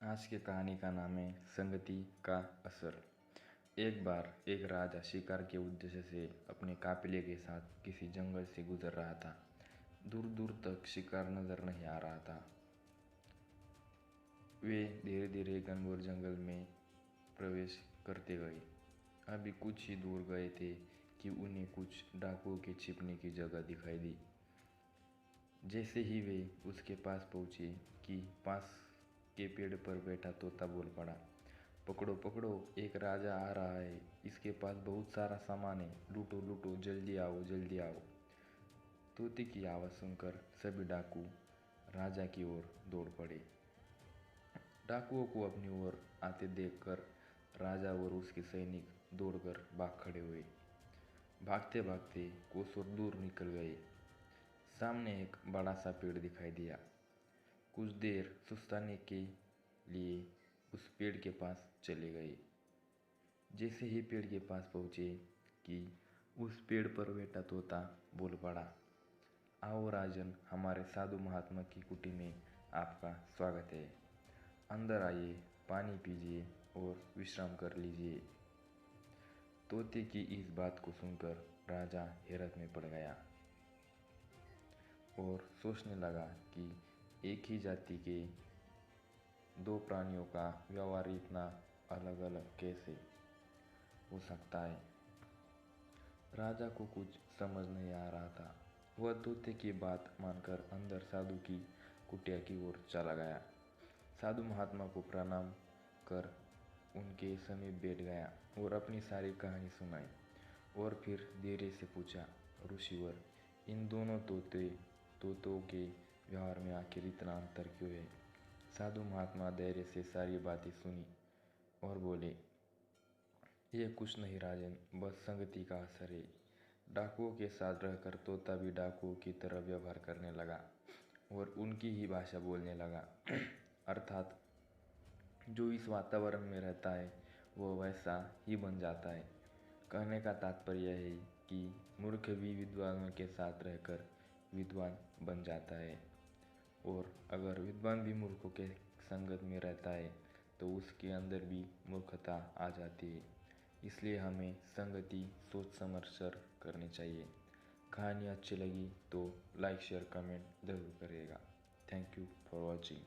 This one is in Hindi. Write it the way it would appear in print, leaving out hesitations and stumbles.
आज की कहानी का नाम है संगति का असर। एक बार एक राजा शिकार के उद्देश्य से अपने काफिले के साथ किसी जंगल से गुजर रहा था। दूर दूर तक शिकार नजर नहीं आ रहा था। वे धीरे धीरे घनघोर जंगल में प्रवेश करते गए। अभी कुछ ही दूर गए थे कि उन्हें कुछ डाकुओं के छिपने की जगह दिखाई दी। जैसे ही वे उसके पास पहुंचे कि पास के पेड़ पर बैठा तोता बोल पड़ा, पकड़ो पकड़ो, एक राजा आ रहा है, इसके पास बहुत सारा सामान है, लूटो लूटो, जल्दी आओ जल्दी आओ। तोते की आवाज़ सुनकर सभी डाकू राजा की ओर दौड़ पड़े। डाकुओं को अपनी ओर आते देखकर राजा और उसके सैनिक दौड़कर भाग खड़े हुए। भागते भागते कोसों दूर निकल गए। सामने एक बड़ा सा पेड़ दिखाई दिया। कुछ देर सुस्ताने के लिए उस पेड़ के पास चले गए। जैसे ही पेड़ के पास पहुँचे कि उस पेड़ पर बैठा तोता बोल पड़ा, आओ राजन, हमारे साधु महात्मा की कुटी में आपका स्वागत है। अंदर आइए, पानी पीजिए और विश्राम कर लीजिए। तोते की इस बात को सुनकर राजा हैरत में पड़ गया और सोचने लगा कि एक ही जाति के दो प्राणियों का व्यवहार इतना अलग अलग कैसे हो सकता है। राजा को कुछ समझ नहीं आ रहा था। वह तोते की बात मानकर अंदर साधु की कुटिया की ओर चला गया। साधु महात्मा को प्रणाम कर उनके समीप बैठ गया और अपनी सारी कहानी सुनाई और फिर धीरे से पूछा, ऋषिवर, इन दोनों तोतों के व्यवहार में आखिर इतना अंतर क्यों है। साधु महात्मा धैर्य से सारी बातें सुनी और बोले, ये कुछ नहीं राजन, बस संगति का असर है। डाकुओं के साथ रहकर तोता भी डाकुओं की तरह व्यवहार करने लगा और उनकी ही भाषा बोलने लगा। अर्थात जो इस वातावरण में रहता है वो वैसा ही बन जाता है। कहने का तात्पर्य है कि मूर्ख भी विद्वानों के साथ रहकर विद्वान बन जाता है, और अगर विद्वान भी मूर्खों के संगत में रहता है तो उसके अंदर भी मूर्खता आ जाती है। इसलिए हमें संगति सोच समझ कर करनी चाहिए। कहानी अच्छी लगी तो लाइक शेयर कमेंट ज़रूर करिएगा। Thank you for watching.